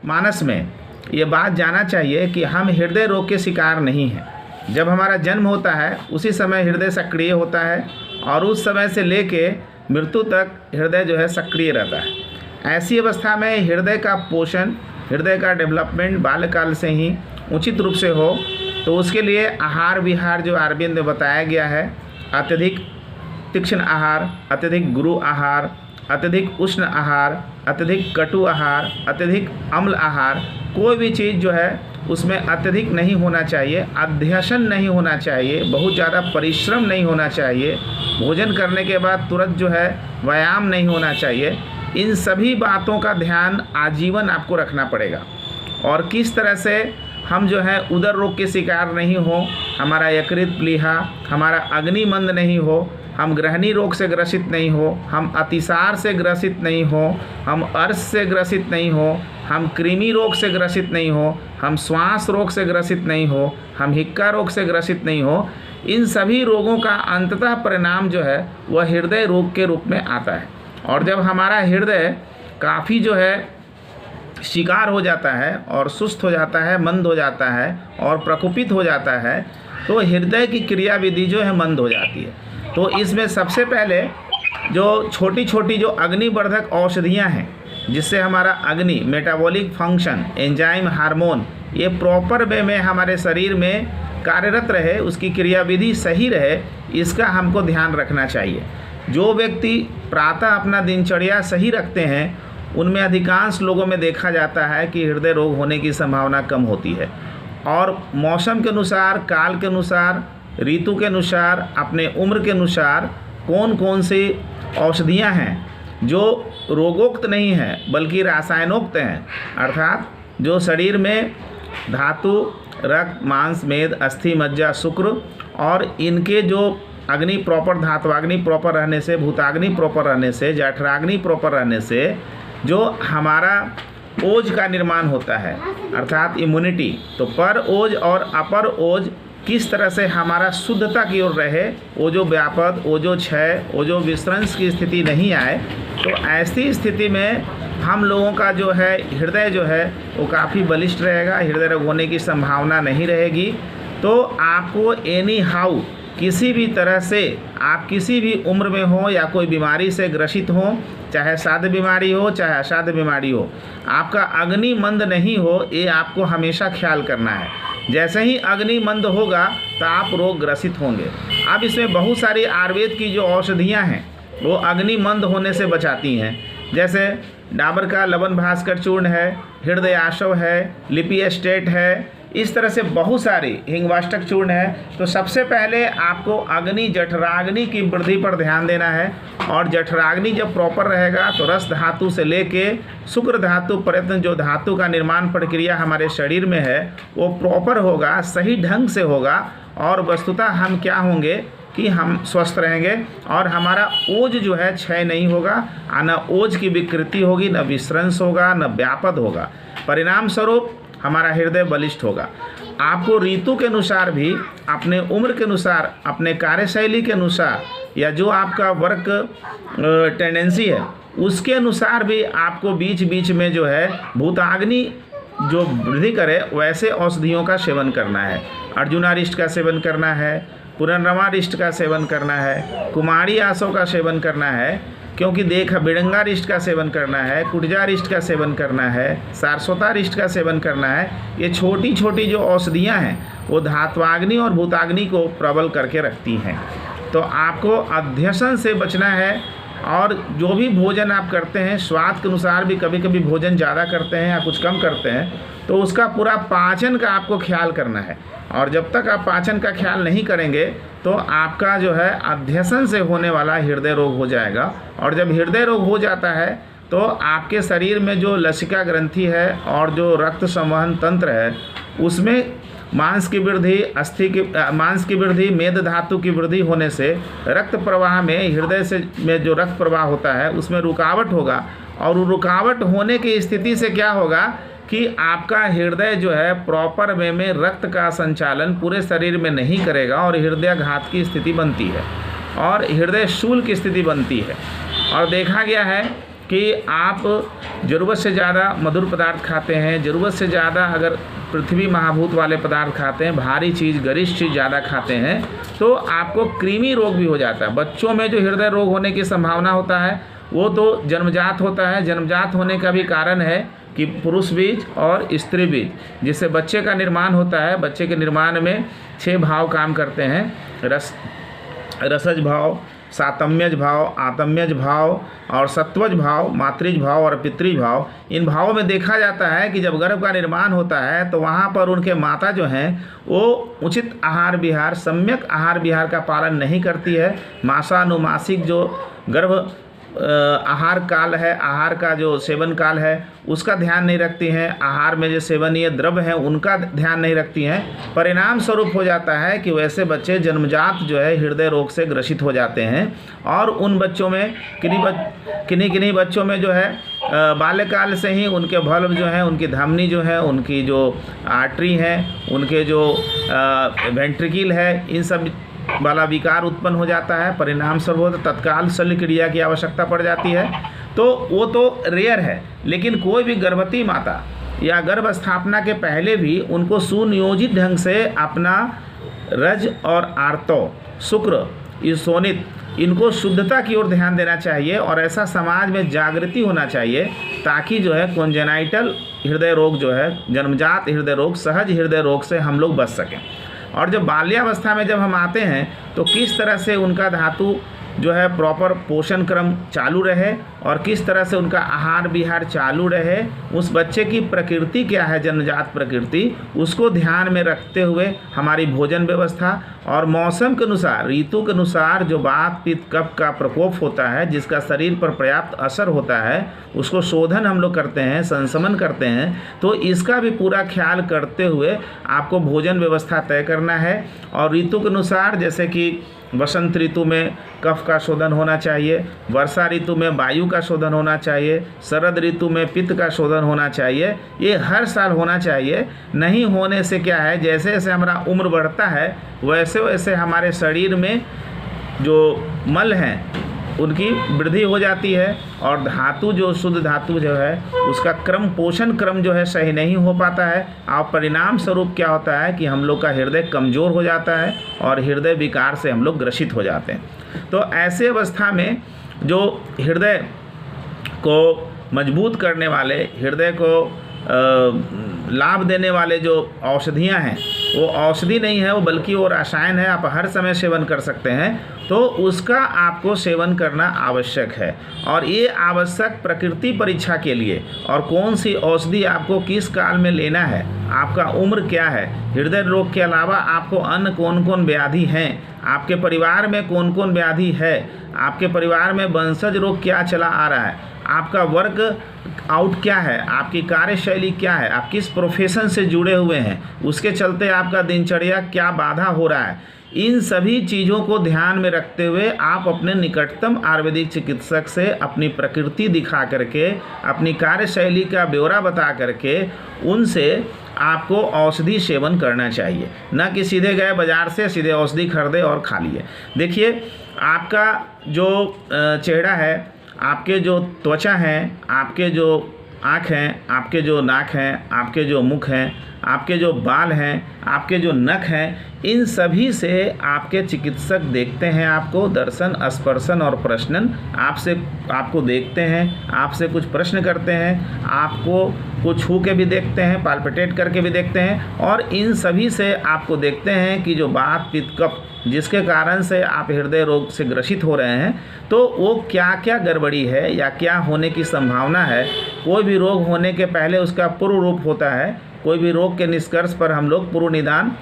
मानस में ये बात जाना चाहिए कि हम हृदय रोग के शिकार नहीं हैं। जब हमारा जन्म होता है उसी समय हृदय सक्रिय होता है और उस समय से लेके मृत्यु तक हृदय जो है सक्रिय रहता है। ऐसी अवस्था में हृदय का पोषण, हृदय का डेवलपमेंट बाल्यकाल से ही उचित रूप से हो, तो उसके लिए आहार विहार जो अरविंद में बताया गया है, अत्यधिक तीक्ष्ण आहार, अत्यधिक गुरु आहार, अत्यधिक उष्ण आहार, अत्यधिक कटु आहार, अत्यधिक अम्ल आहार, कोई भी चीज़ जो है उसमें अत्यधिक नहीं होना चाहिए, अध्यसन नहीं होना चाहिए, बहुत ज़्यादा परिश्रम नहीं होना चाहिए, भोजन करने के बाद तुरंत जो है व्यायाम नहीं होना चाहिए। इन सभी बातों का ध्यान आजीवन आपको रखना पड़ेगा। और किस तरह से हम जो है उदर रोग के शिकार नहीं हो, हमारा यकृत प्लीहा, हमारा अग्निमंद नहीं हो, हम ग्रहणी रोग से ग्रसित नहीं हो, हम अतिसार से ग्रसित नहीं हो, हम अर्श से ग्रसित नहीं हो, हम कृमि रोग से ग्रसित नहीं हो, हम श्वास रोग से ग्रसित नहीं हो, हम हिक्का रोग से ग्रसित नहीं हो। इन सभी रोगों का अंततः परिणाम जो है वह हृदय रोग के रूप में आता है। और जब हमारा हृदय काफ़ी जो है शिकार हो जाता है और सुस्त हो जाता है, मंद हो जाता है और प्रकोपित हो जाता है, तो हृदय की क्रियाविधि जो है मंद हो जाती है। तो इसमें सबसे पहले जो छोटी छोटी जो अग्निवर्धक औषधियाँ हैं, जिससे हमारा अग्नि, मेटाबॉलिक फंक्शन, एंजाइम, हार्मोन ये प्रॉपर वे में हमारे शरीर में कार्यरत रहे, उसकी क्रियाविधि सही रहे, इसका हमको ध्यान रखना चाहिए। जो व्यक्ति प्रातः अपना दिनचर्या सही रखते हैं उनमें अधिकांश लोगों में देखा जाता है कि हृदय रोग होने की संभावना कम होती है। और मौसम के अनुसार, काल के अनुसार, ऋतु के अनुसार, अपने उम्र के अनुसार कौन कौन सी औषधियाँ हैं जो रोगोक्त नहीं हैं बल्कि रासायनोक्त हैं, अर्थात जो शरीर में धातु, रक्त, मांस, मेद, अस्थि, मज्जा, शुक्र और इनके जो अग्नि प्रॉपर, धात्वाग्नि प्रॉपर रहने से, भूताग्नि प्रॉपर रहने से, जठराग्नि प्रॉपर रहने से जो हमारा ओज का निर्माण होता है, अर्थात इम्यूनिटी, तो पर ओज और अपर ओज किस तरह से हमारा शुद्धता की ओर रहे, ओजो व्यापद, ओजो क्षय, ओजो विश्रंस की स्थिति नहीं आए, तो ऐसी स्थिति में हम लोगों का जो है हृदय जो है वो काफ़ी बलिष्ठ रहेगा, हृदय रोग होने की संभावना नहीं रहेगी। तो आपको एनी हाउ किसी भी तरह से, आप किसी भी उम्र में हो या कोई बीमारी से ग्रसित हो, चाहे साध्य बीमारी हो चाहे असाध्य बीमारी हो, आपका अग्नि मंद नहीं हो, ये आपको हमेशा ख्याल करना है। जैसे ही अग्नि मंद होगा तो आप रोग ग्रसित होंगे। अब इसमें बहुत सारी आयुर्वेद की जो औषधियाँ हैं वो अग्नि मंद होने से बचाती हैं, जैसे डाबर का लवन भास्कर चूर्ण है, हृदय आशव है, लिपिएस्टेट है, इस तरह से बहुत सारी, हिंगवाष्टक चूर्ण है। तो सबसे पहले आपको अग्नि, जठराग्नि की वृद्धि पर ध्यान देना है। और जठराग्नि जब प्रॉपर रहेगा तो रस धातु से लेके शुक्र धातु पर्यंत जो धातु का निर्माण प्रक्रिया हमारे शरीर में है वो प्रॉपर होगा, सही ढंग से होगा, और वस्तुतः हम क्या होंगे कि हम स्वस्थ रहेंगे और हमारा ओज जो है क्षय नहीं होगा, न ओज की विकृति होगी, न विश्रंस होगा, न व्यापद होगा। परिणाम स्वरूप हमारा हृदय बलिष्ठ होगा। आपको ऋतु के अनुसार भी, अपने उम्र के अनुसार, अपने कार्यशैली के अनुसार, या जो आपका वर्क टेंडेंसी है उसके अनुसार भी आपको बीच बीच में जो है भूताग्नि जो वृद्धि करे वैसे औषधियों का सेवन करना है। अर्जुनारिष्ट का सेवन करना है, पुनर्नवारिष्ट का सेवन करना है, कुमारी आसव का सेवन करना है, क्योंकि देखा बिड़ंगारिष्ट का सेवन करना है, कुटजारिष्ट का सेवन करना है, सारस्वतारिष्ट का सेवन करना है। ये छोटी छोटी जो औषधियाँ हैं वो धात्वाग्नि और भूताग्नि को प्रबल करके रखती हैं। तो आपको अध्यसन से बचना है। और जो भी भोजन आप करते हैं, स्वाद के अनुसार भी कभी कभी भोजन ज़्यादा करते हैं या कुछ कम करते हैं, तो उसका पूरा पाचन का आपको ख्याल करना है। और जब तक आप पाचन का ख्याल नहीं करेंगे तो आपका जो है अध्यसन से होने वाला हृदय रोग हो जाएगा। और जब हृदय रोग हो जाता है तो आपके शरीर में जो लसिका ग्रंथि है और जो रक्त संवहन तंत्र है उसमें मांस की वृद्धि, मांस की वृद्धि, मेद धातु की वृद्धि होने से रक्त प्रवाह में, हृदय से में जो रक्त प्रवाह होता है उसमें रुकावट होगा। और रुकावट होने की स्थिति से क्या होगा कि आपका हृदय जो है प्रॉपर वे में रक्त का संचालन पूरे शरीर में नहीं करेगा और हृदयाघात की स्थिति बनती है और हृदय शूल की स्थिति बनती है। और देखा गया है कि आप ज़रूरत से ज़्यादा मधुर पदार्थ खाते हैं, ज़रूरत से ज़्यादा अगर पृथ्वी महाभूत वाले पदार्थ खाते हैं, भारी चीज़ गरिष्ठ चीज़ ज़्यादा खाते हैं, तो आपको कृमि रोग भी हो जाता है। बच्चों में जो हृदय रोग होने की संभावना होता है वो तो जन्मजात होता है। जन्मजात होने का भी कारण है कि पुरुष बीज और स्त्री बीज, जिससे बच्चे का निर्माण होता है। बच्चे के निर्माण में 6 भाव काम करते हैं, रसज भाव, सातम्यज भाव, आतम्यज भाव और सत्वज भाव, मातृज भाव और पितृज भाव। इन भावों में देखा जाता है कि जब गर्भ का निर्माण होता है तो वहाँ पर उनके माता जो हैं वो उचित आहार विहार, सम्यक आहार विहार का पालन नहीं करती है। मासानुमासिक जो गर्भ आहार काल है, आहार का जो सेवन काल है उसका ध्यान नहीं रखती हैं। आहार में जो सेवनीय द्रव्य हैं उनका ध्यान नहीं रखती हैं। परिणाम स्वरूप हो जाता है कि वैसे बच्चे जन्मजात जो है हृदय रोग से ग्रसित हो जाते हैं। और उन बच्चों में किन्हीं बच्चों में जो है बाल्यकाल से ही उनके बल्ब जो हैं, उनकी धमनी जो है, उनकी जो आर्टरी हैं, उनके जो वेंट्रिकल है, इन सब वाला विकार उत्पन्न हो जाता है। परिणाम स्वरूप तत्काल शल्य क्रिया की आवश्यकता पड़ जाती है। तो वो तो रेयर है, लेकिन कोई भी गर्भवती माता या गर्भ स्थापना के पहले भी उनको सुनियोजित ढंग से अपना रज और आर्तो, शुक्र, ईसोनित, इनको शुद्धता की ओर ध्यान देना चाहिए। और ऐसा समाज में जागृति होना चाहिए ताकि जो है कोंजेनाइटल हृदय रोग जो है, जन्मजात हृदय रोग, सहज हृदय रोग से हम लोग बच सकें। और जब बाल्यावस्था में जब हम आते हैं तो किस तरह से उनका धातु जो है प्रॉपर पोषण क्रम चालू रहे और किस तरह से उनका आहार विहार चालू रहे, उस बच्चे की प्रकृति क्या है, जन्मजात प्रकृति, उसको ध्यान में रखते हुए हमारी भोजन व्यवस्था और मौसम के अनुसार, ऋतु के अनुसार जो वात पित्त कफ का प्रकोप होता है, जिसका शरीर पर पर्याप्त असर होता है, उसको शोधन हम लोग करते हैं, संशमन करते हैं। तो इसका भी पूरा ख्याल करते हुए आपको भोजन व्यवस्था तय करना है। और ऋतु के अनुसार, जैसे कि वसंत ऋतु में कफ का शोधन होना चाहिए, वर्षा ऋतु में वायु का शोधन होना चाहिए, शरद ऋतु में पित्त का शोधन होना चाहिए। ये हर साल होना चाहिए। नहीं होने से क्या है, जैसे जैसे हमारा उम्र बढ़ता है वैसे वैसे हमारे शरीर में जो मल हैं उनकी वृद्धि हो जाती है और धातु जो शुद्ध धातु जो है उसका क्रम, पोषण क्रम जो है सही नहीं हो पाता है। और परिणाम स्वरूप क्या होता है कि हम लोग का हृदय कमज़ोर हो जाता है और हृदय विकार से हम लोग ग्रसित हो जाते हैं। तो ऐसे अवस्था में जो हृदय को मजबूत करने वाले, हृदय को लाभ देने वाले जो औषधियाँ हैं वो औषधि नहीं है, वो बल्कि वो रसायन है। आप हर समय सेवन कर सकते हैं, तो उसका आपको सेवन करना आवश्यक है। और ये आवश्यक प्रकृति परीक्षा के लिए, और कौन सी औषधि आपको किस काल में लेना है, आपका उम्र क्या है, हृदय रोग के अलावा आपको अन्य कौन कौन व्याधि हैं, आपके परिवार में कौन कौन व्याधि है, आपके परिवार में वंशज रोग क्या चला आ रहा है, आपका वर्क आउट क्या है, आपकी कार्यशैली क्या है, आप किस प्रोफेशन से जुड़े हुए हैं, उसके चलते आपका दिनचर्या क्या बाधा हो रहा है। इन सभी चीज़ों को ध्यान में रखते हुए आप अपने निकटतम आयुर्वेदिक चिकित्सक से अपनी प्रकृति दिखा करके, अपनी कार्यशैली का ब्यौरा बता करके उनसे आपको औषधि सेवन करना चाहिए। न कि सीधे गए बाज़ार से सीधे औषधि खरीदे और खा लिए। देखिए, आपका जो चेहरा है, आपके जो त्वचा हैं, आपके जो आँख हैं, आपके जो नाक हैं, आपके जो मुख हैं, आपके जो बाल हैं, आपके जो नख हैं, इन सभी से आपके चिकित्सक देखते हैं, आपको दर्शन, स्पर्शन और प्रश्नन आपको देखते हैं, आपसे कुछ प्रश्न करते हैं, आपको कुछ छू के भी देखते हैं, पाल्पिटेट करके भी देखते हैं, और इन सभी से आपको देखते हैं कि जो वात पित्त कफ जिसके कारण से आप हृदय रोग से ग्रसित हो रहे हैं, तो वो क्या क्या गड़बड़ी है या क्या होने की संभावना है। कोई भी रोग होने के पहले उसका पूर्व रूप होता है। कोई भी रोग के निष्कर्ष पर हम लोग पूर्व निदान,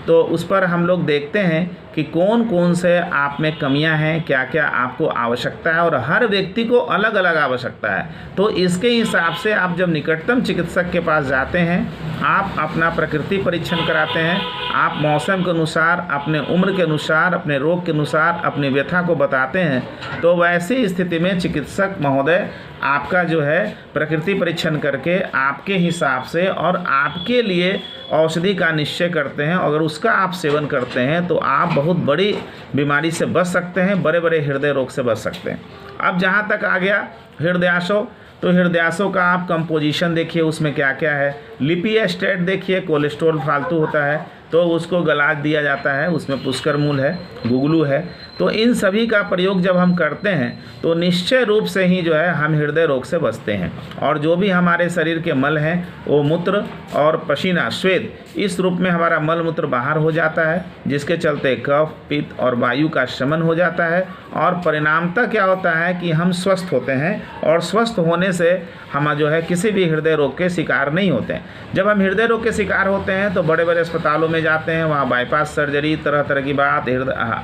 तो उस पर हम लोग देखते हैं कि कौन कौन से आप में कमियां हैं, क्या क्या आपको आवश्यकता है, और हर व्यक्ति को अलग अलग आवश्यकता है। तो इसके हिसाब से आप जब निकटतम चिकित्सक के पास जाते हैं, आप अपना प्रकृति परीक्षण कराते हैं, आप मौसम के अनुसार, अपने उम्र के अनुसार, अपने रोग के अनुसार अपनी व्यथा को बताते हैं, तो वैसी स्थिति में चिकित्सक महोदय आपका जो है प्रकृति परीक्षण करके आपके हिसाब से और आपके लिए औषधि का निश्चय करते हैं। अगर उसका आप सेवन करते हैं तो आप बहुत बड़ी बीमारी से बच सकते हैं, बड़े बड़े हृदय रोग से बच सकते हैं। अब जहाँ तक आ गया हृदयाशय, तो हृदयाशय का आप कंपोजिशन देखिए, उसमें क्या क्या है। लिपि एस्टेट देखिए, कोलेस्ट्रॉल फालतू होता है तो उसको गला दिया जाता है, उसमें पुष्कर मूल है, गुगलू है। तो इन सभी का प्रयोग जब हम करते हैं तो निश्चय रूप से ही जो है हम हृदय रोग से बचते हैं। और जो भी हमारे शरीर के मल हैं वो मूत्र और पसीना श्वेत इस रूप में हमारा मल मूत्र बाहर हो जाता है, जिसके चलते कफ पित्त और वायु का शमन हो जाता है। और परिणामतः क्या होता है कि हम स्वस्थ होते हैं, और स्वस्थ होने से हम जो है किसी भी हृदय रोग के शिकार नहीं होते हैं। जब हम हृदय रोग के शिकार होते हैं तो बड़े बड़े अस्पतालों में जाते हैं, वहाँ बाईपास सर्जरी, तरह तरह की बात,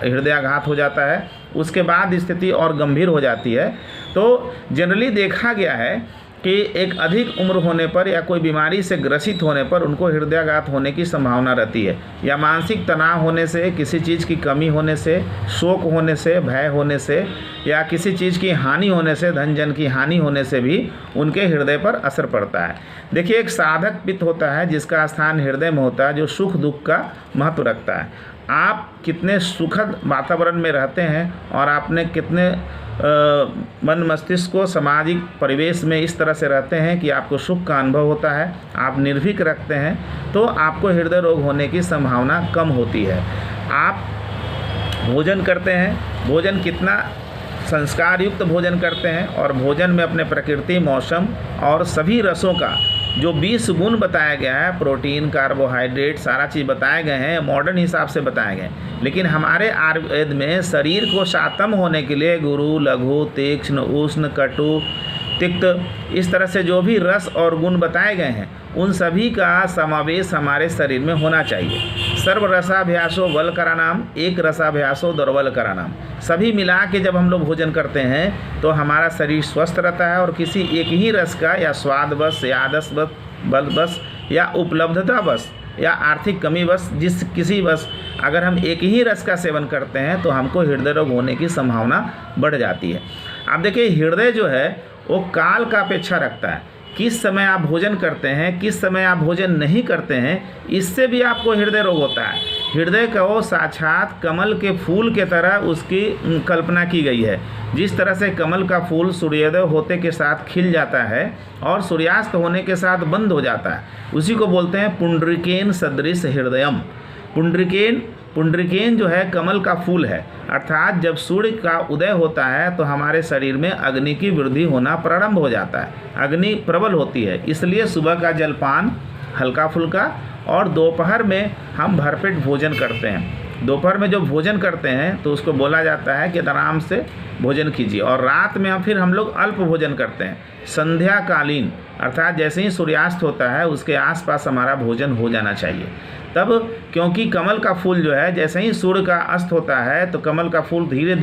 हृदयाघात हो जाता है, उसके बाद स्थिति और गंभीर हो जाती है। तो जनरली देखा गया है कि एक अधिक उम्र होने पर या कोई बीमारी से ग्रसित होने पर उनको हृदयाघात होने की संभावना रहती है, या मानसिक तनाव होने से, किसी चीज़ की कमी होने से, शोक होने से, भय होने से, या किसी चीज़ की हानि होने से, धन जन की हानि होने से भी उनके हृदय पर असर पड़ता है। देखिए, एक साधक पित्त होता है जिसका स्थान हृदय में होता है, जो सुख दुख का महत्व रखता है। आप कितने सुखद वातावरण में रहते हैं और आपने कितने मन मस्तिष्क को सामाजिक परिवेश में इस तरह से रहते हैं कि आपको सुख का अनुभव होता है, आप निर्भीक रखते हैं, तो आपको हृदय रोग होने की संभावना कम होती है। आप भोजन करते हैं, भोजन कितना संस्कार युक्त भोजन करते हैं, और भोजन में अपने प्रकृति, मौसम और सभी रसों का जो 20 गुण बताया गया है, प्रोटीन, कार्बोहाइड्रेट, सारा चीज़ बताए गए हैं, मॉडर्न हिसाब से बताए गए हैं। लेकिन हमारे आयुर्वेद में शरीर को सातम होने के लिए गुरु, लघु, तीक्ष्ण, उष्ण, कटु, तिक्त, इस तरह से जो भी रस और गुण बताए गए हैं उन सभी का समावेश हमारे शरीर में होना चाहिए। सर्व रसाभ्यासो बल करानाम, एक रसाभ्यासो दुर्बल करानाम। सभी मिला के जब हम लोग भोजन करते हैं तो हमारा शरीर स्वस्थ रहता है, और किसी एक ही रस का या स्वाद बस या आदस बस, बल बस या उपलब्धता बस या आर्थिक कमी बस, किसी बस अगर हम एक ही रस का सेवन करते हैं तो हमको हृदय रोग होने की संभावना बढ़ जाती है। आप देखिए, हृदय जो है वो काल का अपेक्षा रखता है। किस समय आप भोजन करते हैं, किस समय आप भोजन नहीं करते हैं, इससे भी आपको हृदय रोग होता है। हृदय को साक्षात कमल के फूल के तरह उसकी कल्पना की गई है। जिस तरह से कमल का फूल सूर्योदय होते के साथ खिल जाता है और सूर्यास्त होने के साथ बंद हो जाता है, उसी को बोलते हैं पुंडरीकेन सदृश हृदयम। पुंडरीकेन जो है कमल का फूल है, अर्थात जब सूर्य का उदय होता है तो हमारे शरीर में अग्नि की वृद्धि होना प्रारंभ हो जाता है, अग्नि प्रबल होती है। इसलिए सुबह का जलपान हल्का फुल्का, और दोपहर में हम भरपेट भोजन करते हैं। दोपहर में जो भोजन करते हैं तो उसको बोला जाता है कि आराम से भोजन कीजिए, और रात में हम लोग अल्प भोजन करते हैं। संध्याकालीन अर्थात जैसे ही सूर्यास्त होता है उसके आसपास हमारा भोजन हो जाना चाहिए। तब क्योंकि कमल का फूल जो है जैसे ही सूर्य का अस्त होता है तो कमल का फूल धीरे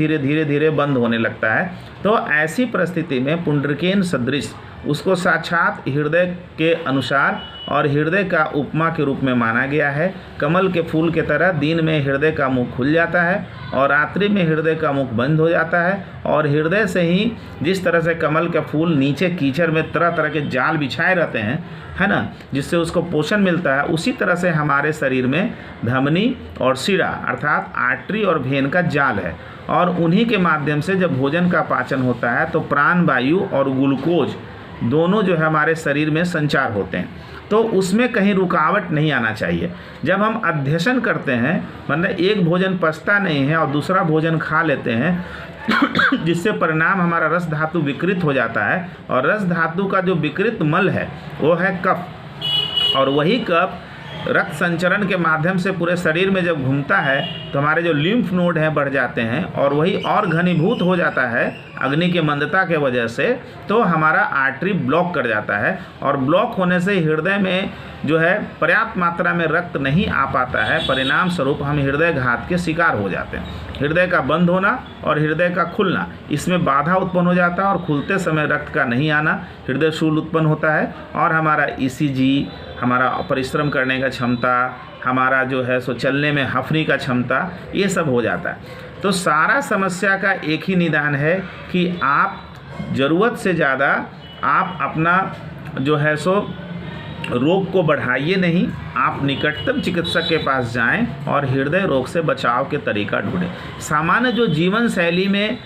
धीरे बंद होने लगता है। तो ऐसी परिस्थिति में पुंडरीकेन सदृश उसको साक्षात हृदय के अनुसार और हृदय का उपमा के रूप में माना गया है। कमल के फूल के तरह दिन में हृदय का मुख खुल जाता है और रात्रि में हृदय का मुख बंद हो जाता है। और हृदय से ही जिस तरह से कमल के फूल नीचे कीचड़ में तरह तरह के जाल बिछाए रहते हैं, है ना, जिससे उसको पोषण मिलता है, उसी तरह से हमारे शरीर में धमनी और शिरा अर्थात आर्टरी और भेन का जाल है। और उन्हीं के माध्यम से जब भोजन का पाचन होता है तो प्राण वायु और ग्लूकोज दोनों जो है हमारे शरीर में संचार होते हैं, तो उसमें कहीं रुकावट नहीं आना चाहिए। जब हम अध्यशन करते हैं, मतलब एक भोजन पचता नहीं है और दूसरा भोजन खा लेते हैं जिससे परिणाम हमारा रस धातु विकृत हो जाता है, और रस धातु का जो विकृत मल है वो है कफ, और वही कफ रक्त संचरण के माध्यम से पूरे शरीर में जब घूमता है तो हमारे जो लिम्फ नोड हैं बढ़ जाते हैं, और वही और घनीभूत हो जाता है अग्नि के मंदता के वजह से, तो हमारा आर्टरी ब्लॉक कर जाता है, और ब्लॉक होने से हृदय में जो है पर्याप्त मात्रा में रक्त नहीं आ पाता है। परिणाम स्वरूप हम हृदय घात के शिकार हो जाते हैं। हृदय का बंद होना और हृदय का खुलना, इसमें बाधा उत्पन्न हो जाता है, और खुलते समय रक्त का नहीं आना, हृदय शूल उत्पन्न होता है, और हमारा ईसीजी, हमारा परिश्रम करने का क्षमता, हमारा जो है सो चलने में हफनी का क्षमता, ये सब हो जाता है। तो सारा समस्या का एक ही निदान है कि आप ज़रूरत से ज़्यादा आप अपना जो है सो रोग को बढ़ाइए नहीं, आप निकटतम चिकित्सक के पास जाएं और हृदय रोग से बचाव के तरीका ढूंढें। सामान्य जो जीवन शैली में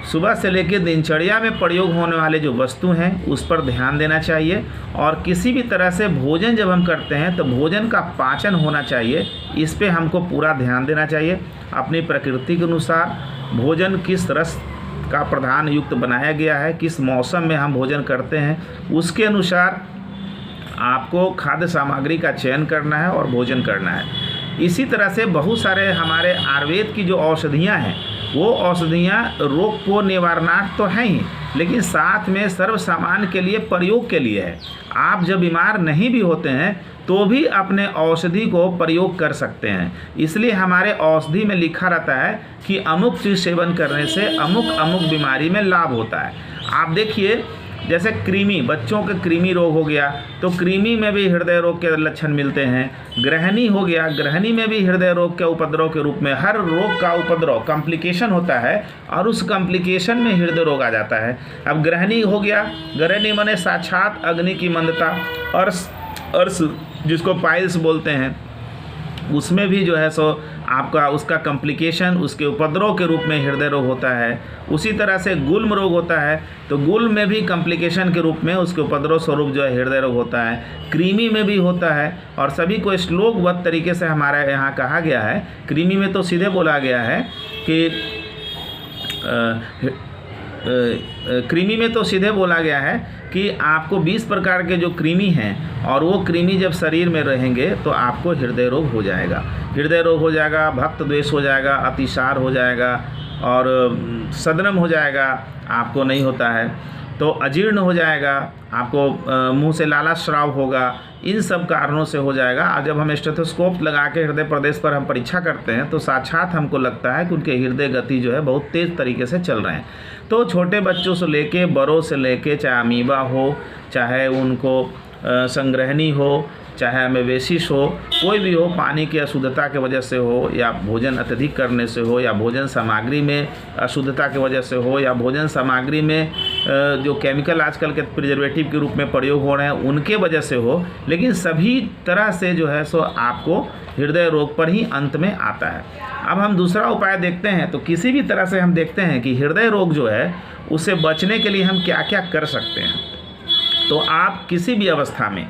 सुबह से लेकर दिनचर्या में प्रयोग होने वाले जो वस्तु हैं उस पर ध्यान देना चाहिए। और किसी भी तरह से भोजन जब हम करते हैं तो भोजन का पाचन होना चाहिए, इस पे हमको पूरा ध्यान देना चाहिए। अपनी प्रकृति के अनुसार भोजन किस रस का प्रधान युक्त बनाया गया है, किस मौसम में हम भोजन करते हैं, उसके अनुसार आपको खाद्य सामग्री का चयन करना है और भोजन करना है। इसी तरह से बहुत सारे हमारे आयुर्वेद की जो औषधियाँ हैं वो औषधियाँ रोग को निवारणार्थ तो हैं ही, लेकिन साथ में सर्व सामान्य के लिए प्रयोग के लिए है। आप जब बीमार नहीं भी होते हैं तो भी अपने औषधि को प्रयोग कर सकते हैं। इसलिए हमारे औषधि में लिखा रहता है कि अमुक चीज़ सेवन करने से अमुक अमुक बीमारी में लाभ होता है। आप देखिए जैसे कृमि, बच्चों के कृमि रोग हो गया तो कृमि में भी हृदय रोग के लक्षण मिलते हैं। गृहिणी हो गया, गृहिणी में भी हृदय रोग के उपद्रव के रूप में, हर रोग का उपद्रव कॉम्प्लिकेशन होता है और उस कॉम्प्लिकेशन में हृदय रोग आ जाता है। अब गृहिणी हो गया, गृहिणी माने साक्षात अग्नि की मंदता, अर्श जिसको पाइल्स बोलते हैं, उसमें भी जो है सो आपका उसका कॉम्प्लिकेशन, उसके उपद्रव के रूप में हृदय रोग होता है। उसी तरह से गुल्म रोग होता है तो गुल्म में भी कॉम्प्लिकेशन के रूप में उसके उपद्रव स्वरूप जो है हृदय रोग होता है। कृमि में भी होता है और सभी को श्लोकबद्ध तरीके से हमारे यहाँ कहा गया है। कृमि में तो सीधे बोला गया है कि कृमि में तो सीधे बोला गया है कि आपको 20 प्रकार के जो कृमि हैं और वो कृमि जब शरीर में रहेंगे तो आपको हृदय रोग हो जाएगा। हृदय रोग हो जाएगा, भक्त द्वेष हो जाएगा, अतिसार हो जाएगा और सदनम हो जाएगा, आपको नहीं होता है तो अजीर्ण हो जाएगा, आपको मुंह से लाला स्राव होगा, इन सब कारणों से हो जाएगा। और जब हम स्टेथोस्कोप लगा के हृदय प्रदेश पर हम परीक्षा करते हैं तो साक्षात हमको लगता है कि उनके हृदय गति जो है बहुत तेज़ तरीके से चल रहे हैं। तो छोटे बच्चों से लेके बड़ों से लेके, चाहे अमीबा हो, चाहे उनको संग्रहणी हो, चाहे मेवेसिस हो, कोई भी हो, पानी की अशुद्धता की वजह से हो या भोजन अत्यधिक करने से हो या भोजन सामग्री में अशुद्धता की वजह से हो या भोजन सामग्री में जो केमिकल आजकल के प्रिजर्वेटिव के रूप में प्रयोग हो रहे हैं उनके वजह से हो, लेकिन सभी तरह से जो है सो आपको हृदय रोग पर ही अंत में आता है। अब हम दूसरा उपाय देखते हैं तो किसी भी तरह से हम देखते हैं कि हृदय रोग जो है उससे बचने के लिए हम क्या क्या कर सकते हैं। तो आप किसी भी अवस्था में,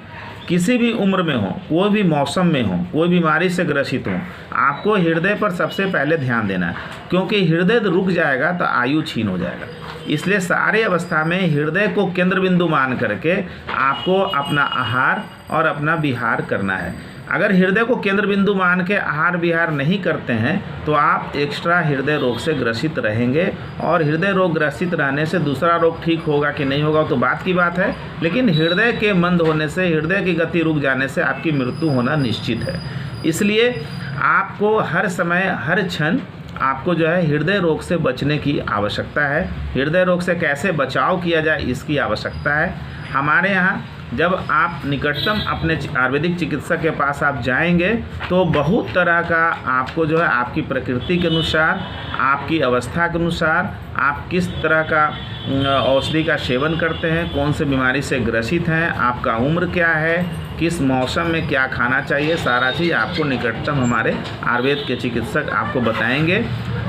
किसी भी उम्र में हो, कोई भी मौसम में हो, कोई बीमारी से ग्रसित हो, आपको हृदय पर सबसे पहले ध्यान देना है, क्योंकि हृदय रुक जाएगा तो आयु छीन हो जाएगा। इसलिए सारे अवस्था में हृदय को केंद्र बिंदु मान करके आपको अपना आहार और अपना विहार करना है। अगर हृदय को केंद्र बिंदु मान के आहार विहार नहीं करते हैं तो आप एक्स्ट्रा हृदय रोग से ग्रसित रहेंगे। और हृदय रोग ग्रसित रहने से दूसरा रोग ठीक होगा कि नहीं होगा तो बात की बात है, लेकिन हृदय के मंद होने से, हृदय की गति रुक जाने से आपकी मृत्यु होना निश्चित है। इसलिए आपको हर समय, हर क्षण आपको जो है हृदय रोग से बचने की आवश्यकता है। हृदय रोग से कैसे बचाव किया जाए इसकी आवश्यकता है। हमारे यहाँ जब आप निकटतम अपने आयुर्वेदिक चिकित्सक के पास आप जाएंगे तो बहुत तरह का आपको जो है आपकी प्रकृति के अनुसार, आपकी अवस्था के अनुसार, आप किस तरह का औषधि का सेवन करते हैं, कौन से बीमारी से ग्रसित हैं, आपका उम्र क्या है, किस मौसम में क्या खाना चाहिए, सारा चीज़ आपको निकटतम हमारे आयुर्वेद के चिकित्सक आपको बताएंगे।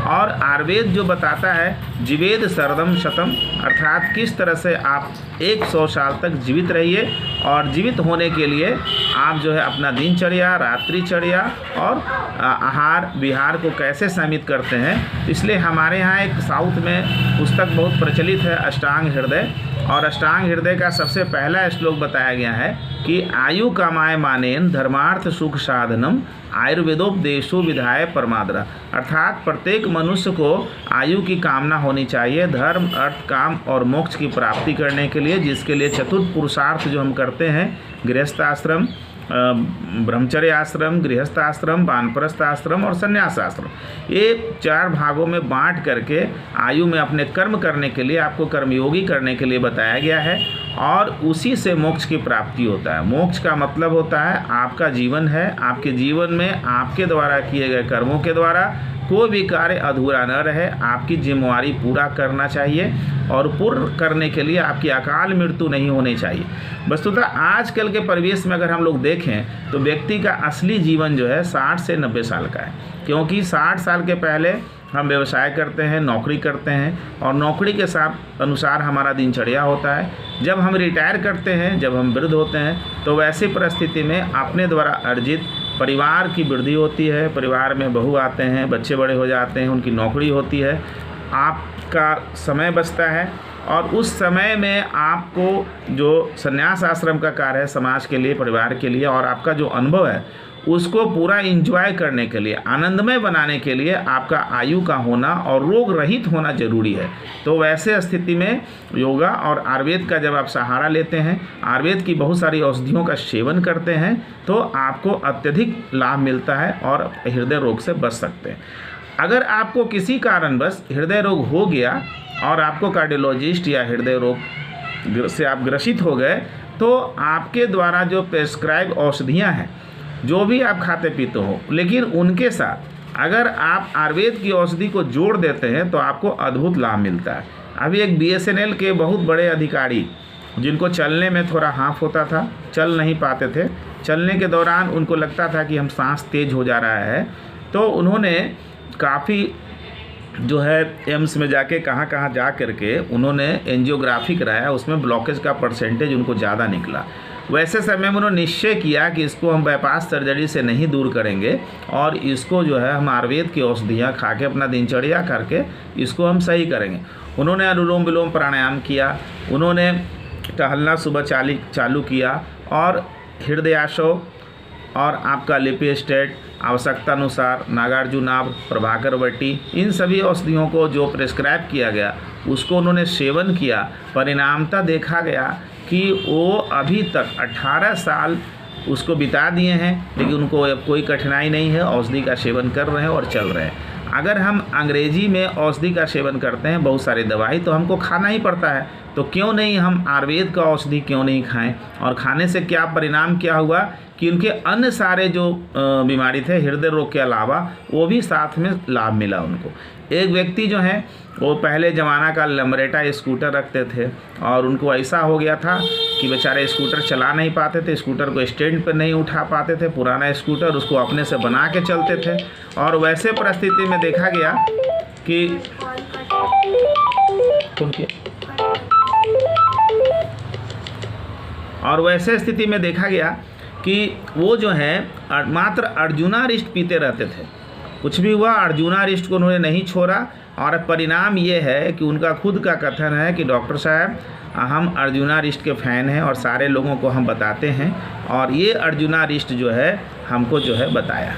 और आयुर्वेद जो बताता है जीवेद शरदम शतम, अर्थात किस तरह से आप 100 साल तक जीवित रहिए। और जीवित होने के लिए आप जो है अपना दिनचर्या, रात्रिचर्या और आहार विहार को कैसे सीमित करते हैं। इसलिए हमारे यहाँ एक साउथ में पुस्तक बहुत प्रचलित है, अष्टांग हृदय, और अष्टांग हृदय का सबसे पहला श्लोक बताया गया है कि आयु कामाय मानेन धर्मार्थ सुख साधनम आयुर्वेदोपदेशो विधाय परमाद्रा, अर्थात प्रत्येक मनुष्य को आयु की कामना होनी चाहिए धर्म, अर्थ, काम और मोक्ष की प्राप्ति करने के लिए, जिसके लिए चतुर्थ पुरुषार्थ जो हम करते हैं, गृहस्थ आश्रम, ब्रह्मचर्य आश्रम, गृहस्थ आश्रम, वानप्रस्थ आश्रम और संन्यास आश्रम, ये 4 भागों में बांट करके आयु में अपने कर्म करने के लिए, आपको कर्मयोगी करने के लिए बताया गया है। और उसी से मोक्ष की प्राप्ति होता है। मोक्ष का मतलब होता है आपका जीवन है, आपके जीवन में आपके द्वारा किए गए कर्मों के द्वारा कोई भी कार्य अधूरा न रहे, आपकी जिम्मेवारी पूरा करना चाहिए और पूर्ण करने के लिए आपकी अकाल मृत्यु नहीं होनी चाहिए। वस्तुतः आजकल के परिवेश में अगर हम लोग देखें तो व्यक्ति का असली जीवन जो है 60 से 90 साल का है, क्योंकि 60 साल के पहले हम व्यवसाय करते हैं, नौकरी करते हैं और नौकरी के साथ अनुसार हमारा दिनचर्या होता है। जब हम रिटायर करते हैं, जब हम वृद्ध होते हैं, तो वैसी परिस्थिति में अपने द्वारा अर्जित परिवार की वृद्धि होती है, परिवार में बहू आते हैं, बच्चे बड़े हो जाते हैं, उनकी नौकरी होती है, आपका समय बचता है और उस समय में आपको जो संन्यास आश्रम का कार्य है समाज के लिए, परिवार के लिए और आपका जो अनुभव है उसको पूरा एंजॉय करने के लिए, आनंदमय बनाने के लिए आपका आयु का होना और रोग रहित होना जरूरी है। तो वैसे स्थिति में योगा और आयुर्वेद का जब आप सहारा लेते हैं, आयुर्वेद की बहुत सारी औषधियों का सेवन करते हैं, तो आपको अत्यधिक लाभ मिलता है और हृदय रोग से बच सकते हैं। अगर आपको किसी कारणवश हृदय रोग हो गया और आपको कार्डियोलॉजिस्ट या हृदय रोग से आप ग्रसित हो गए, तो आपके द्वारा जो प्रेस्क्राइब औषधियाँ हैं, जो भी आप खाते पीते हो, लेकिन उनके साथ अगर आप आयुर्वेद की औषधि को जोड़ देते हैं तो आपको अद्भुत लाभ मिलता है। अभी एक BSNL के बहुत बड़े अधिकारी जिनको चलने में थोड़ा हाफ होता था, चल नहीं पाते थे, चलने के दौरान उनको लगता था कि हम सांस तेज हो जा रहा है, तो उन्होंने काफ़ी जो है एम्स में जाके कहाँ कहाँ जा करके उन्होंने एंजियोग्राफी कराया, उसमें ब्लॉकेज का परसेंटेज उनको ज़्यादा निकला। वैसे समय में उन्होंने निश्चय किया कि इसको हम बाईपास सर्जरी से नहीं दूर करेंगे और इसको जो है हम आयुर्वेद की औषधियाँ खा के अपना दिनचर्या करके इसको हम सही करेंगे। उन्होंने अनुलोम विलोम प्राणायाम किया, उन्होंने टहलना सुबह चालू किया और हृदयाशो और आपका लिपिस्टेट, आवश्यकता अनुसार नागार्जुनाभ, प्रभाकरवटी, इन सभी औषधियों को जो प्रेस्क्राइब किया गया उसको उन्होंने सेवन किया। परिणामतः देखा गया कि वो अभी तक 18 साल उसको बिता दिए हैं, लेकिन उनको अब कोई कठिनाई नहीं है, औषधि का सेवन कर रहे हैं और चल रहे हैं। अगर हम अंग्रेजी में औषधि का सेवन करते हैं, बहुत सारी दवाई तो हमको खाना ही पड़ता है, तो क्यों नहीं हम आयुर्वेद का औषधि क्यों नहीं खाएं? और खाने से क्या परिणाम क्या हुआ कि उनके अन्य सारे जो बीमारी थे हृदय रोग के अलावा वो भी साथ में लाभ मिला उनको। एक व्यक्ति जो है वो पहले ज़माना का लमरेटा स्कूटर रखते थे और उनको ऐसा हो गया था कि बेचारे स्कूटर चला नहीं पाते थे, स्कूटर को स्टैंड पर नहीं उठा पाते थे, पुराना स्कूटर उसको अपने से बना के चलते थे। और वैसे परिस्थिति में देखा गया कि वो जो है मात्र अर्जुनारिष्ट पीते रहते थे। कुछ भी हुआ अर्जुनारिष्ट को उन्होंने नहीं छोड़ा और परिणाम ये है कि उनका खुद का कथन है कि डॉक्टर साहब हम अर्जुनारिष्ट के फ़ैन हैं और सारे लोगों को हम बताते हैं और ये अर्जुनारिष्ट जो है हमको जो है बताया।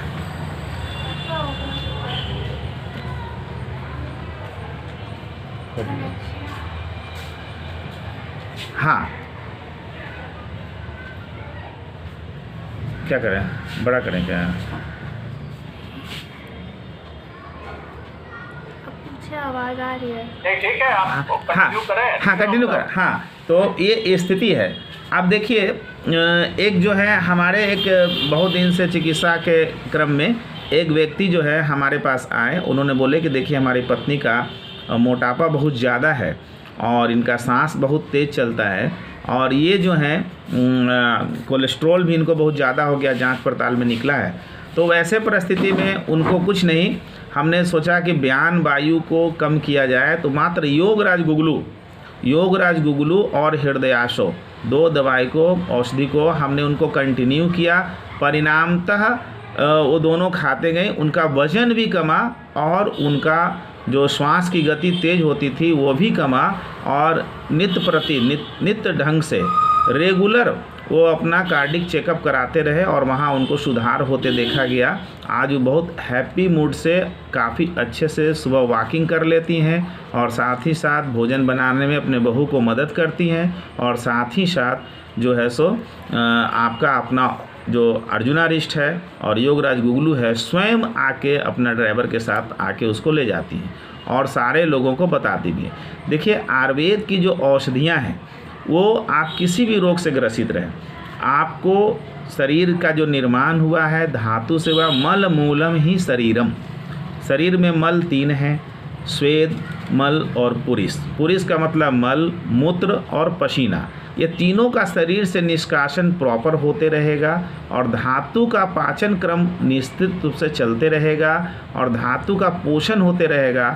हाँ, क्या करें, बड़ा करें क्या? आवाज़ आ रही है। ठीक है, आप कंटिन्यू करें। हाँ कंटिन्यू करें। हाँ, तो ये स्थिति है। अब देखिए, एक जो है हमारे एक बहुत दिन से चिकित्सा के क्रम में एक व्यक्ति जो है हमारे पास आए, उन्होंने बोले कि देखिए हमारी पत्नी का मोटापा बहुत ज़्यादा है और इनका सांस बहुत तेज़ चलता है और ये जो है कोलेस्ट्रॉल भी इनको बहुत ज़्यादा हो गया, जांच पड़ताल में निकला है। तो वैसे परिस्थिति में उनको कुछ नहीं, हमने सोचा कि बयान वायु को कम किया जाए, तो मात्र योगराज गुगलू और हृदयाशो 2 दवाई को, औषधि को हमने उनको कंटिन्यू किया। परिणामतः वो दोनों खाते गए, उनका वजन भी कमा और उनका जो श्वास की गति तेज होती थी वो भी कमा और नित्य ढंग से रेगुलर वो अपना कार्डिक चेकअप कराते रहे और वहाँ उनको सुधार होते देखा गया। आज वो बहुत हैप्पी मूड से काफ़ी अच्छे से सुबह वॉकिंग कर लेती हैं और साथ ही साथ भोजन बनाने में अपने बहू को मदद करती हैं और साथ ही साथ जो है सो आपका अपना जो अर्जुनारिष्ट है और योगराज गुगलू है स्वयं आके अपना ड्राइवर के साथ आके उसको ले जाती हैं और सारे लोगों को बताती भी है। देखिए, आयुर्वेद की जो औषधियाँ हैं वो आप किसी भी रोग से ग्रसित रहें, आपको शरीर का जो निर्माण हुआ है धातु से हुआ, मल मूलम ही शरीरम। शरीर में मल 3 हैं, स्वेद, मल और पुरिस। पुरिस का मतलब मल, मूत्र और पसीना। ये तीनों का शरीर से निष्कासन प्रॉपर होते रहेगा और धातु का पाचन क्रम निश्चित रूप से चलते रहेगा और धातु का पोषण होते रहेगा।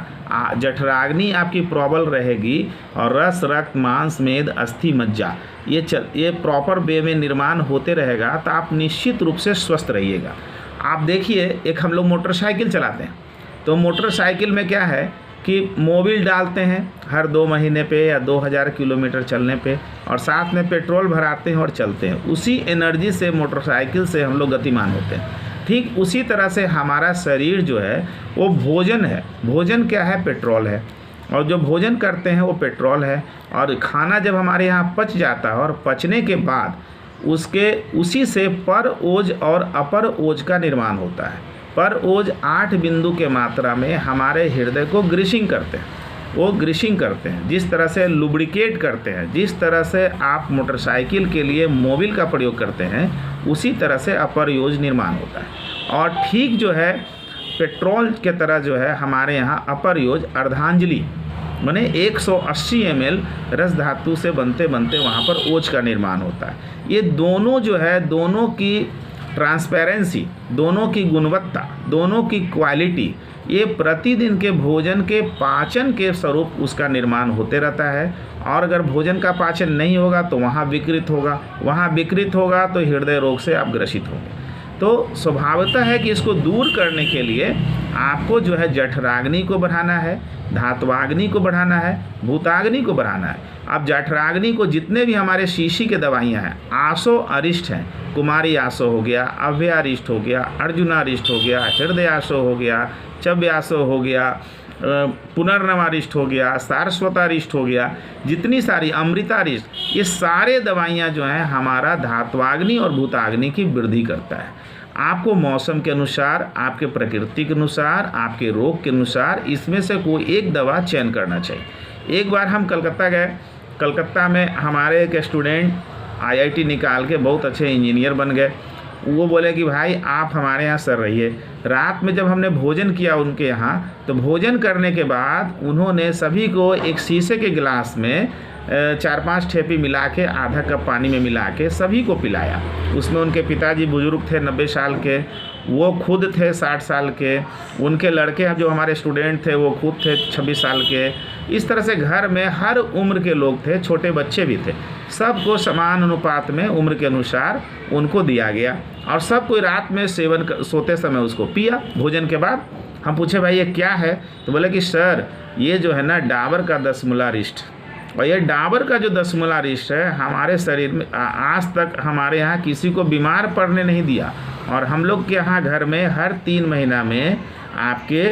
जठराग्नि आपकी प्रबल रहेगी और रस, रक्त, मांस, मेद, अस्थि, मज्जा ये प्रॉपर वे में निर्माण होते रहेगा, तो आप निश्चित रूप से स्वस्थ रहिएगा। आप देखिए, एक हम लोग मोटरसाइकिल चलाते हैं, तो मोटरसाइकिल में क्या है कि मोबिल डालते हैं हर 2 महीने पे या 2000 किलोमीटर चलने पे, और साथ में पेट्रोल भराते हैं और चलते हैं। उसी एनर्जी से मोटरसाइकिल से हम लोग गतिमान होते हैं। ठीक उसी तरह से हमारा शरीर जो है वो भोजन है। भोजन क्या है? पेट्रोल है, और जो भोजन करते हैं वो पेट्रोल है। और खाना जब हमारे यहाँ पच जाता है और पचने के बाद उसी से पर ओज और अपर ओज का निर्माण होता है। पर ओज 8 बिंदु के मात्रा में हमारे हृदय को ग्रीसिंग करते हैं, वो ग्रीसिंग करते हैं। जिस तरह से लुब्रिकेट करते हैं, जिस तरह से आप मोटरसाइकिल के लिए मोबिल का प्रयोग करते हैं, उसी तरह से अपर ओज निर्माण होता है। और ठीक जो है पेट्रोल के तरह जो है हमारे यहाँ अपर ओज अर्धांजलि माने 180 ml रस धातु से बनते बनते वहाँ पर ओज का निर्माण होता है। ये दोनों जो है, दोनों की ट्रांसपेरेंसी, दोनों की गुणवत्ता, दोनों की क्वालिटी, ये प्रतिदिन के भोजन के पाचन के स्वरूप उसका निर्माण होते रहता है। और अगर भोजन का पाचन नहीं होगा तो वहाँ विकृत होगा, वहाँ विकृत होगा तो हृदय रोग से आप ग्रसित होंगे। तो स्वभावतः है कि इसको दूर करने के लिए आपको जो है जठराग्नि को बढ़ाना है, धात्वाग्नि को बढ़ाना है, भूताग्नि को बढ़ाना है। अब जठराग्नि को जितने भी हमारे शीशी के दवाइयाँ हैं, आसो अरिष्ट हैं, कुमारी आसो हो गया, अव्यारिष्ट हो गया, अर्जुनारिष्ट हो गया, हृदय आसो हो गया, चव्यासो हो गया, पुनर्नवारिष्ट हो गया, सारस्वतारिष्ट हो गया, जितनी सारी अमृतारिष्ट, ये सारे दवाइयाँ जो हैं हमारा धात्वाग्नि और भूताग्नि की वृद्धि करता है। आपको मौसम के अनुसार, आपके प्रकृति के अनुसार, आपके रोग के अनुसार इसमें से कोई एक दवा चयन करना चाहिए। एक बार हम कलकत्ता गए, कलकत्ता में हमारे एक स्टूडेंट IIT निकाल के बहुत अच्छे इंजीनियर बन गए। वो बोले कि भाई आप हमारे यहाँ सर रहिए। रात में जब हमने भोजन किया उनके यहाँ, तो भोजन करने के बाद उन्होंने सभी को एक शीशे के गिलास में 4-5 ठेपी मिला के आधा कप पानी में मिला के सभी को पिलाया। उसमें उनके पिताजी बुजुर्ग थे 90 साल के, वो खुद थे 60 साल के, उनके लड़के जो हमारे स्टूडेंट थे वो खुद थे 26 साल के। इस तरह से घर में हर उम्र के लोग थे, छोटे बच्चे भी थे, सबको समान अनुपात में उम्र के अनुसार उनको दिया गया। और सब कोई रात में सोते समय उसको पिया। भोजन के बाद हम पूछे भाई ये क्या है, तो बोले कि सर ये जो है ना डाबर का 10 मूलारिष्ट, और ये डाबर का जो 10 मूलारिष्ट है हमारे शरीर में आज तक हमारे यहाँ किसी को बीमार पड़ने नहीं दिया। और हम लोग के यहाँ घर में हर 3 महीना में आपके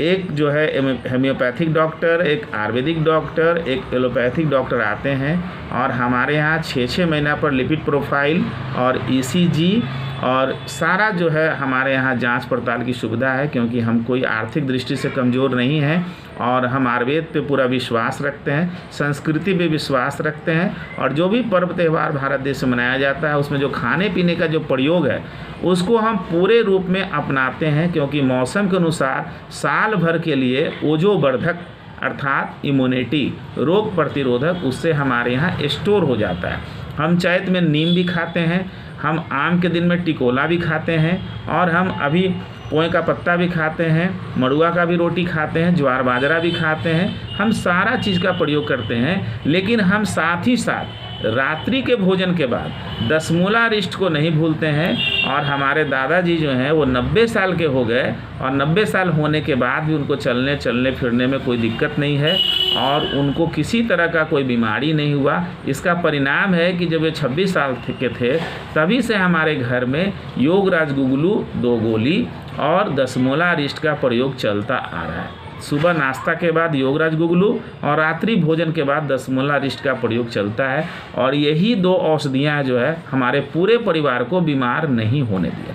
एक जो है हेम्योपैथिक डॉक्टर, एक आयुर्वेदिक डॉक्टर, एक एलोपैथिक डॉक्टर आते हैं। और हमारे यहाँ 6-6 महीना पर लिपिड प्रोफाइल और ECG और सारा जो है हमारे यहाँ जांच पड़ताल की सुविधा है, क्योंकि हम कोई आर्थिक दृष्टि से कमज़ोर नहीं हैं और हम आयुर्वेद पे पूरा विश्वास रखते हैं, संस्कृति पे विश्वास रखते हैं। और जो भी पर्व त्यौहार भारत देश में मनाया जाता है उसमें जो खाने पीने का जो प्रयोग है उसको हम पूरे रूप में अपनाते हैं, क्योंकि मौसम के अनुसार साल भर के लिए ओजोवर्धक अर्थात इम्यूनिटी, रोग प्रतिरोधक, उससे हमारे यहाँ स्टोर हो जाता है। हम चैत में नीम भी खाते हैं, हम आम के दिन में टिकोला भी खाते हैं, और हम अभी पोए का पत्ता भी खाते हैं, मड़ुआ का भी रोटी खाते हैं, ज्वार बाजरा भी खाते हैं। हम सारा चीज़ का प्रयोग करते हैं। लेकिन हम साथ ही साथ रात्रि के भोजन के बाद 10 मूलारिष्ट को नहीं भूलते हैं। और हमारे दादाजी जो हैं वो 90 साल के हो गए, और 90 साल होने के बाद भी उनको चलने फिरने में कोई दिक्कत नहीं है और उनको किसी तरह का कोई बीमारी नहीं हुआ। इसका परिणाम है कि जब वे 26 साल के थे तभी से हमारे घर में योगराज गुगलू 2 गोली और 10 मूलारिष्ट का प्रयोग चलता आ रहा है। सुबह नाश्ता के बाद योगराज गुगलू और रात्रि भोजन के बाद 10 मूलारिष्ट का प्रयोग चलता है। और यही 2 औषधियाँ जो है हमारे पूरे परिवार को बीमार नहीं होने दिया।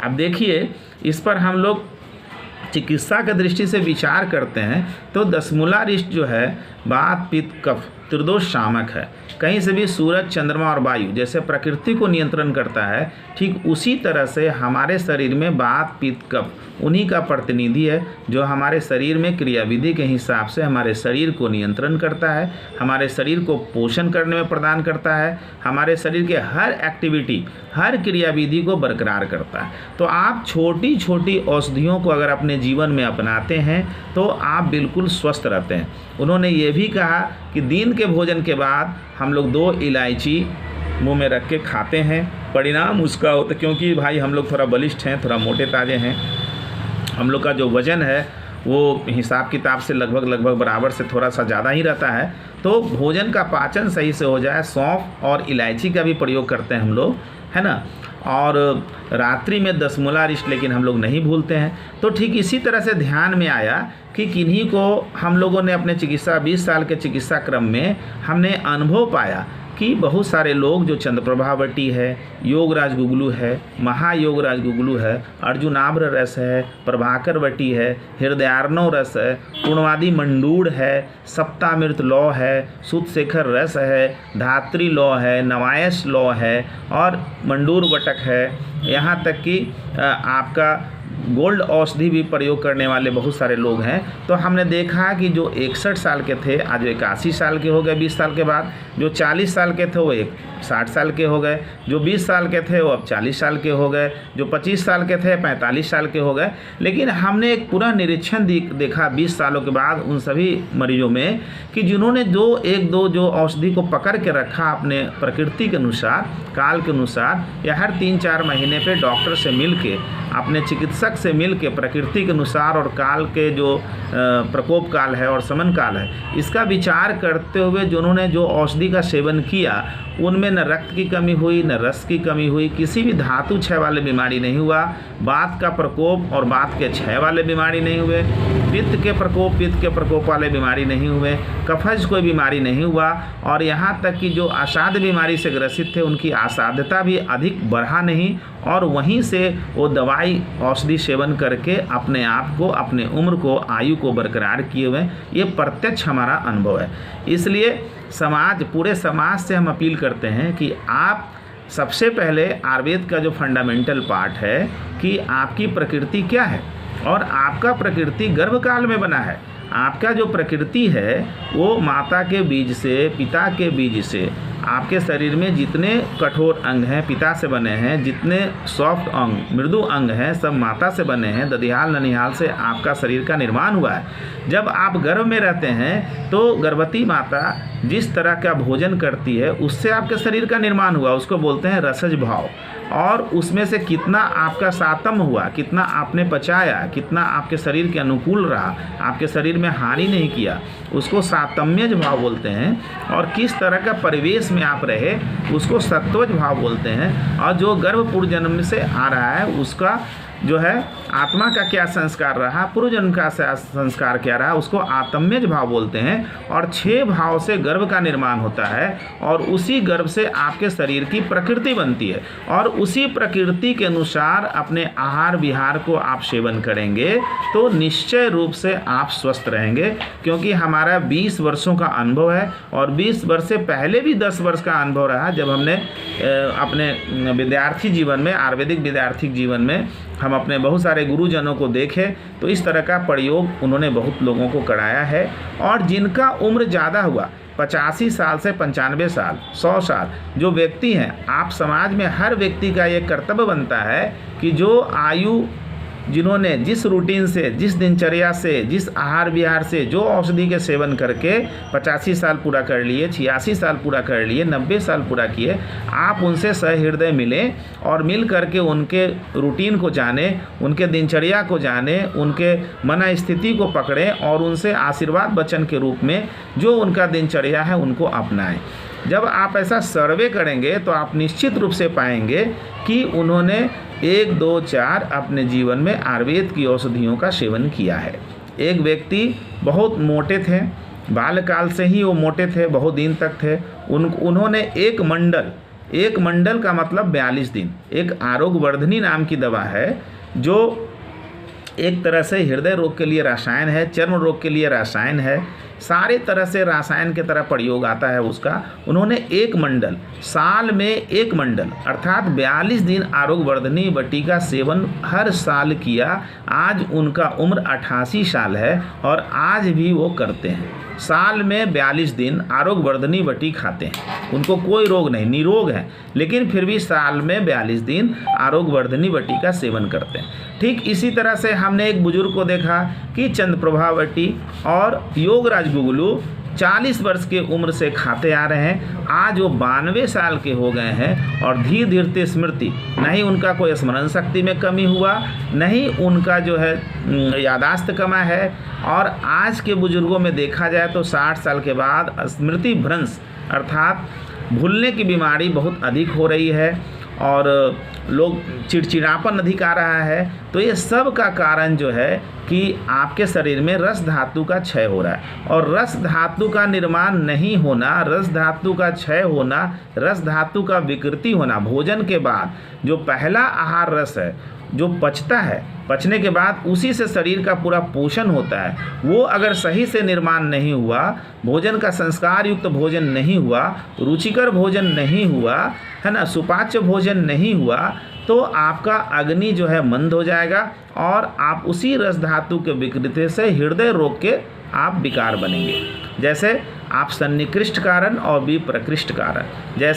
अब देखिए, इस पर हम लोग चिकित्सा की दृष्टि से विचार करते हैं तो 10 मूलारिष्ट जो है वात, पित्त, कफ त्रिदोष शामक है। कहीं से भी सूरज, चंद्रमा और वायु जैसे प्रकृति को नियंत्रण करता है, ठीक उसी तरह से हमारे शरीर में वात, पित्त, कफ उन्हीं का प्रतिनिधि है, जो हमारे शरीर में क्रियाविधि के हिसाब से हमारे शरीर को नियंत्रण करता है, हमारे शरीर को पोषण करने में प्रदान करता है, हमारे शरीर के हर एक्टिविटी, हर क्रियाविधि को बरकरार करता है। तो आप छोटी छोटी औषधियों को अगर अपने जीवन में अपनाते हैं तो आप बिल्कुल स्वस्थ रहते हैं। उन्होंने ये भी कहा कि दिन के भोजन के बाद हम लोग 2 इलायची मुंह में रख के खाते हैं, परिणाम उसका होता, क्योंकि भाई हम लोग थोड़ा बलिष्ठ हैं, थोड़ा मोटे ताजे हैं, हम लोग का जो वज़न है वो हिसाब किताब से लगभग बराबर से थोड़ा सा ज़्यादा ही रहता है। तो भोजन का पाचन सही से हो जाए, सौंफ और इलायची का भी प्रयोग करते हैं हम लोग, है ना। और रात्रि में 10 मूला अरिष्ट लेकिन हम लोग नहीं भूलते हैं। तो ठीक इसी तरह से ध्यान में आया कि किन्हीं को हम लोगों ने अपने चिकित्सा 20 साल के चिकित्सा क्रम में हमने अनुभव पाया कि बहुत सारे लोग जो चंद्रप्रभावटी है, योगराज गुगलू है, महायोगराज गुगलू है, अर्जुनाभ्र रस है, प्रभाकरवटी है, हृदयार्णव रस है, पूर्णवादी मंडूर है, सप्तामृत लौ है, सुतशेखर रस है, धात्री लौ है, नवायस लौ है और मंडूर वटक है। यहाँ तक कि आपका गोल्ड औषधि भी प्रयोग करने वाले बहुत सारे लोग हैं। तो हमने देखा कि जो 61 साल के थे आज 81 साल के हो गए 20 साल के बाद, जो 40 साल के थे वो 60 साल के हो गए, जो 20 साल के थे वो अब 40 साल के हो गए, जो 25 साल के थे 45 साल के हो गए। लेकिन हमने एक पूरा निरीक्षण देखा 20 सालों के बाद उन सभी मरीजों में कि जिन्होंने जो औषधि को पकड़ के रखा अपने प्रकृति के अनुसार, काल के अनुसार, या हर 3-4 महीने पे डॉक्टर से मिल के, अपने चिकित्सक से मिल के प्रकृति के अनुसार और काल के जो प्रकोप काल है और समन काल है, इसका विचार करते हुए जिन्होंने जो औषधि का सेवन किया, उनमें न रक्त की कमी हुई, न रस की कमी हुई, किसी भी धातु क्षय वाले बीमारी नहीं हुआ, वात का प्रकोप और वात के क्षय वाले बीमारी नहीं हुए, पित्त के प्रकोप वाले बीमारी नहीं हुए, कफज कोई बीमारी नहीं हुआ, और यहाँ तक कि जो असाध्य बीमारी से ग्रसित थे उनकी असाध्यता भी अधिक बढ़ा नहीं, और वहीं से वो दवाई औषधि सेवन करके अपने आप को, अपने उम्र को, आयु को बरकरार किए हुए। ये प्रत्यक्ष हमारा अनुभव है। इसलिए पूरे समाज से हम अपील करते हैं कि आप सबसे पहले आयुर्वेद का जो फंडामेंटल पार्ट है कि आपकी प्रकृति क्या है, और आपका प्रकृति गर्भकाल में बना है। आपका जो प्रकृति है वो माता के बीज से, पिता के बीज से, आपके शरीर में जितने कठोर अंग हैं पिता से बने हैं, जितने सॉफ्ट अंग, मृदु अंग हैं, सब माता से बने हैं। ददिहाल ननिहाल से आपका शरीर का निर्माण हुआ है। जब आप गर्भ में रहते हैं तो गर्भवती माता जिस तरह का भोजन करती है उससे आपके शरीर का निर्माण हुआ, उसको बोलते हैं रसज भाव। और उसमें से कितना आपका सातम हुआ, कितना आपने पचाया, कितना आपके शरीर के अनुकूल रहा, आपके शरीर में हानि नहीं किया, उसको सातम्यज भाव बोलते हैं। और किस तरह का परिवेश में आप रहे उसको सत्वज भाव बोलते हैं। और जो गर्भ पूर्व जन्म से आ रहा है उसका जो है आत्मा का क्या संस्कार रहा, पूर्व जन्म का संस्कार क्या रहा, उसको आत्म्यज भाव बोलते हैं। और 6 भाव से गर्भ का निर्माण होता है और उसी गर्भ से आपके शरीर की प्रकृति बनती है, और उसी प्रकृति के अनुसार अपने आहार विहार को आप सेवन करेंगे तो निश्चय रूप से आप स्वस्थ रहेंगे। क्योंकि हमारा 20 वर्षों का अनुभव है और 20 वर्ष से पहले भी 10 वर्ष का अनुभव रहा, जब हमने अपने विद्यार्थी जीवन में, आयुर्वेदिक विद्यार्थी जीवन में हम अपने बहुत सारे गुरुजनों को देखे तो इस तरह का प्रयोग उन्होंने बहुत लोगों को कराया है। और जिनका उम्र ज़्यादा हुआ, 85 साल से 95 साल, 100 साल जो व्यक्ति हैं, आप समाज में हर व्यक्ति का ये कर्तव्य बनता है कि जो आयु, जिन्होंने जिस रूटीन से, जिस दिनचर्या से, जिस आहार विहार से, जो औषधि के सेवन करके 85 साल पूरा कर लिए, 86 साल पूरा कर लिए, 90 साल पूरा किए, आप उनसे सहृदय मिलें और मिल करके उनके रूटीन को जाने, उनके दिनचर्या को जाने, उनके मन स्थिति को पकड़ें और उनसे आशीर्वाद वचन के रूप में जो उनका दिनचर्या है उनको अपनाएं। जब आप ऐसा सर्वे करेंगे तो आप निश्चित रूप से पाएंगे कि उन्होंने 1, 2, 4 अपने जीवन में आयुर्वेद की औषधियों का सेवन किया है। एक व्यक्ति बहुत मोटे थे, बाल्यकाल से ही वो मोटे थे, बहुत दिन तक थे। उन्होंने एक मंडल का मतलब 42 दिन, एक आरोग्यवर्धिनी नाम की दवा है जो एक तरह से हृदय रोग के लिए रसायन है, चर्म रोग के लिए रसायन है, सारे तरह से रसायन की तरह प्रयोग आता है उसका। उन्होंने एक मंडल, साल में एक मंडल अर्थात 42 दिन आरोग्यवर्धनी बटी का सेवन हर साल किया। आज उनका उम्र 88 साल है और आज भी वो करते हैं। साल में 42 दिन आरोग्यवर्धनी बटी खाते हैं, उनको कोई रोग नहीं, निरोग हैं, लेकिन फिर भी साल में 42 दिन आरोग्यवर्धनी बटी का सेवन करते हैं। ठीक इसी तरह से हमने एक बुजुर्ग को देखा कि चंद्रप्रभा बटी और योगराज गुगलू 40 वर्ष के उम्र से खाते आ रहे हैं। आज वो 92 साल के हो गए हैं और धीरे धीरे स्मृति, नहीं उनका कोई स्मरण शक्ति में कमी हुआ, नहीं उनका जो है यादाश्त कमा है। और आज के बुजुर्गों में देखा जाए तो 60 साल के बाद स्मृति भ्रंश अर्थात भूलने की बीमारी बहुत अधिक हो रही है और लोग चिड़चिड़ापन अधिक आ रहा है। तो ये सब का कारण जो है कि आपके शरीर में रस धातु का क्षय हो रहा है और रस धातु का निर्माण नहीं होना, रस धातु का क्षय होना, रस धातु का विकृति होना, भोजन के बाद जो पहला आहार रस है जो पचता है, पचने के बाद उसी से शरीर का पूरा पोषण होता है, वो अगर सही से निर्माण नहीं हुआ, भोजन का संस्कार युक्त भोजन नहीं हुआ, रुचिकर भोजन नहीं हुआ, है ना, सुपाच्य भोजन नहीं हुआ, तो आपका अग्नि जो है मंद हो जाएगा और आप उसी रस धातु के विकृति से हृदय रोग के आप विकार बनेंगे। जैसे आप सन्निकृष्ट कारण और विप्रकृष्ट कारण, जैसे